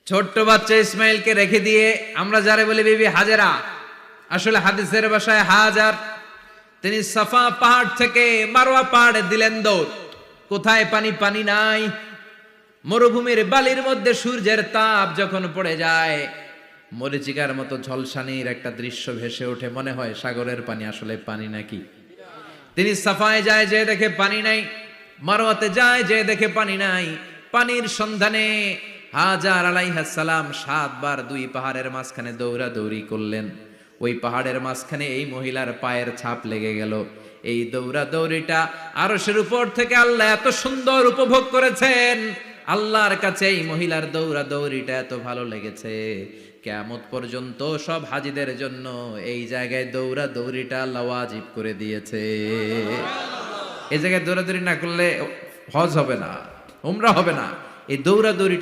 ছোট্ট বাচ্চা ইসমাইলকে রেখে দিয়ে আমরা যারে বলি বিবি হাজেরা, আসলে হাদিসের ভাষায় হাজার, তিনি সাফা পাহাড় থেকে মারওয়া পাহাড়ে দিলেন দৌড়। কোথায় পানি? পানি নাই। মরুভূমির বালির মধ্যে সূর্যের তাপ যখন পড়ে যায়, মরিচিকার মতো ঝলসানির একটা দৃশ্য ভেসে ওঠে, মনে হয় সাগরের পানি, আসলে পানি নাকি। তিনি সাফায় যায়, যে দেখে পানি নাই। মারওয়াতে যায়, যে দেখে পানি নাই। পানির সন্ধানে হাজার আলাইহিস সালাম 7 বার 2 পাহাড়ের মাঝখানে দৌড়াদৌড়ি করলেন। ওই পাহাড়ের মাঝখানে এই মহিলার পায়ের ছাপ লেগে গেল। এই দৌড়াদৌড়িটা আরশের উপর থেকে আল্লাহ এত সুন্দর উপভোগ করেছেন। আল্লাহর কাছে এই মহিলার দৌড়াদৌড়িটা এত ভালো লেগেছে, কিয়ামত পর্যন্ত সব হাজীদের জন্য এই জায়গায় দৌড়াদৌড়িটা আল্লাহ ওয়াজিব করে দিয়েছে। এই জায়গায় দৌড়াদৌড়ি না করলে হজ হবে না, উমরা হবে না। এই দৌড়াদৌড়িটা